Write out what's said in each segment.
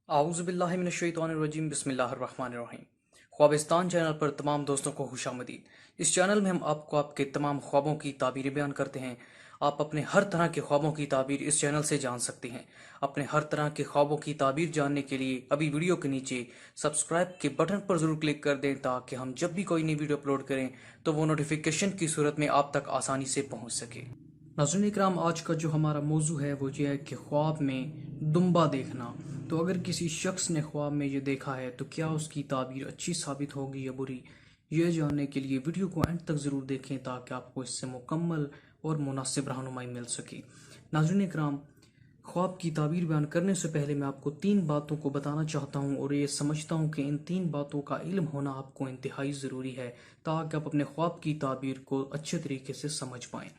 اعوذ باللہ من الشیطان الرجیم بسم اللہ الرحمن الرحیم۔ خوابستان چینل پر تمام دوستوں کو خوش آمدید۔ اس چینل میں ہم آپ کو آپ کے تمام خوابوں کی تعبیریں بیان کرتے ہیں۔ آپ اپنے ہر طرح کے خوابوں کی تعبیر اس چینل سے جان سکتے ہیں۔ اپنے ہر طرح کے خوابوں کی تعبیر جاننے کے لیے ابھی ویڈیو کے نیچے سبسکرائب کے بٹن پر ضرور کلک کر دیں تاکہ ہم جب بھی کوئی نئی ویڈیو اپلوڈ کریں تو وہ نوٹیفیکیشن کی صورت میں آپ تک آسانی سے پہنچ سکے۔ ناظرین اکرام، آج کا جو ہمارا موضوع ہے وہ یہ ہے کہ خواب میں دمبا دیکھنا۔ تو اگر کسی شخص نے خواب میں یہ دیکھا ہے تو کیا اس کی تعبیر اچھی ثابت ہوگی یا بری، یہ جاننے کے لیے ویڈیو کو اینڈ تک ضرور دیکھیں تاکہ آپ کو اس سے مکمل اور مناسب رہنمائی مل سکے۔ ناظرین اکرام، خواب کی تعبیر بیان کرنے سے پہلے میں آپ کو 3 باتوں کو بتانا چاہتا ہوں اور یہ سمجھتا ہوں کہ ان 3 باتوں کا علم ہونا آپ کو انتہائی ضروری ہے تاکہ آپ اپنے خواب کی تعبیر کو اچھے طریقے سے سمجھ پائیں۔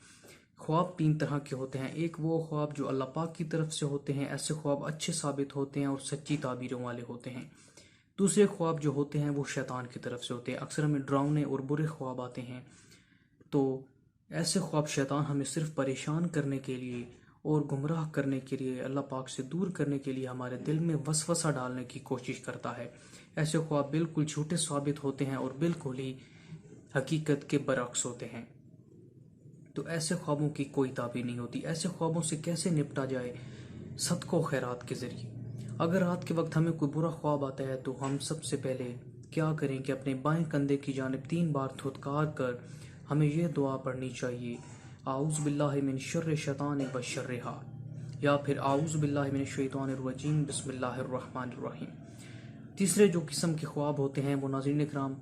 خواب 3 طرح کے ہوتے ہیں۔ ایک وہ خواب جو اللہ پاک کی طرف سے ہوتے ہیں، ایسے خواب اچھے ثابت ہوتے ہیں اور سچی تعبیروں والے ہوتے ہیں۔ دوسرے خواب جو ہوتے ہیں وہ شیطان کی طرف سے ہوتے ہیں، اکثر ہمیں ڈراؤنے اور برے خواب آتے ہیں۔ تو ایسے خواب شیطان ہمیں صرف پریشان کرنے کے لیے اور گمراہ کرنے کے لیے، اللہ پاک سے دور کرنے کے لیے ہمارے دل میں وسوسہ ڈالنے کی کوشش کرتا ہے۔ ایسے خواب بالکل جھوٹے ثابت ہوتے ہیں اور بالکل ہی حقیقت کے برعکس ہوتے ہیں۔ تو ایسے خوابوں کی کوئی تعبیر نہیں ہوتی۔ ایسے خوابوں سے کیسے نپٹا جائے؟ صدقہ و خیرات کے ذریعے۔ اگر رات کے وقت ہمیں کوئی برا خواب آتا ہے تو ہم سب سے پہلے کیا کریں کہ اپنے بائیں کندھے کی جانب 3 بار تھتکار کر ہمیں یہ دعا پڑھنی چاہیے: اعوذ باللہ من شر الشیطان و شرہا، یا پھر اعوذ باللہ من الشیطان الرجیم بسم اللہ الرحمن الرحیم۔ تیسرے جو قسم کے خواب ہوتے ہیں وہ ناظرین اکرام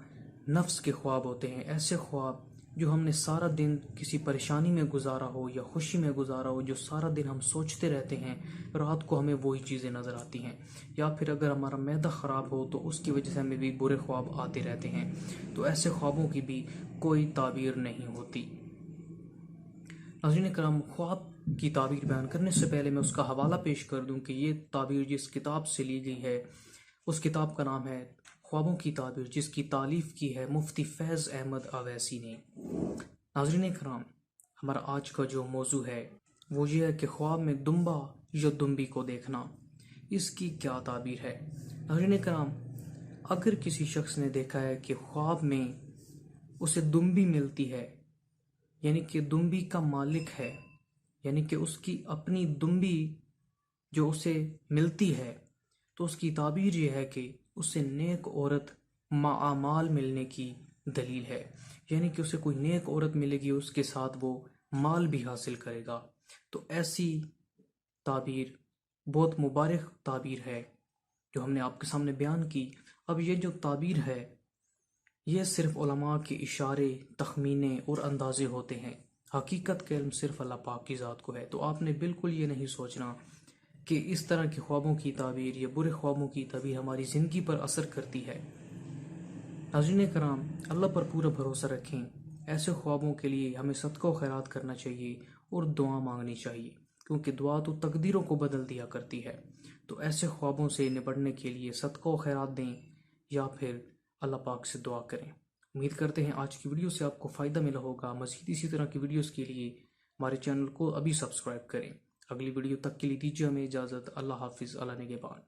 نفس کے خواب ہوتے ہیں۔ ایسے خواب جو ہم نے سارا دن کسی پریشانی میں گزارا ہو یا خوشی میں گزارا ہو، جو سارا دن ہم سوچتے رہتے ہیں، رات کو ہمیں وہی چیزیں نظر آتی ہیں، یا پھر اگر ہمارا معدہ خراب ہو تو اس کی وجہ سے ہمیں بھی برے خواب آتے رہتے ہیں۔ تو ایسے خوابوں کی بھی کوئی تعبیر نہیں ہوتی۔ ناظرین کرام، خواب کی تعبیر بیان کرنے سے پہلے میں اس کا حوالہ پیش کر دوں کہ یہ تعبیر جس کتاب سے لی گئی ہے اس کتاب کا نام ہے خوابوں کی تعبیر، جس کی تالیف کی ہے مفتی فیض احمد اویسی نے۔ ناظرین کرام، ہمارا آج کا جو موضوع ہے وہ یہ ہے کہ خواب میں دمبا یا دمبی کو دیکھنا، اس کی کیا تعبیر ہے۔ ناظرین کرام، اگر کسی شخص نے دیکھا ہے کہ خواب میں اسے دمبی ملتی ہے، یعنی کہ دمبی کا مالک ہے، یعنی کہ اس کی اپنی دمبی جو اسے ملتی ہے، تو اس کی تعبیر یہ ہے کہ اسے نیک عورت معامال ملنے کی دلیل ہے، یعنی کہ اسے کوئی نیک عورت ملے گی، اس کے ساتھ وہ مال بھی حاصل کرے گا۔ تو ایسی تعبیر بہت مبارک تعبیر ہے جو ہم نے آپ کے سامنے بیان کی۔ اب یہ جو تعبیر ہے یہ صرف علماء کے اشارے، تخمینے اور اندازے ہوتے ہیں، حقیقت کا علم صرف اللہ پاک کی ذات کو ہے۔ تو آپ نے بالکل یہ نہیں سوچنا کہ اس طرح کے خوابوں کی تعبیر یا برے خوابوں کی تعبیر ہماری زندگی پر اثر کرتی ہے۔ ناظرین کرام، اللہ پر پورا بھروسہ رکھیں۔ ایسے خوابوں کے لیے ہمیں صدقہ و خیرات کرنا چاہیے اور دعا مانگنی چاہیے، کیونکہ دعا تو تقدیروں کو بدل دیا کرتی ہے۔ تو ایسے خوابوں سے نپٹنے کے لیے صدقہ و خیرات دیں یا پھر اللہ پاک سے دعا کریں۔ امید کرتے ہیں آج کی ویڈیو سے آپ کو فائدہ ملا ہوگا۔ مزید اسی طرح کی ویڈیوز کے لیے ہمارے چینل کو ابھی سبسکرائب کریں۔ اگلی ویڈیو تک کے لیے دیجیے ہمیں اجازت۔ اللہ حافظ، اللہ نگہبان۔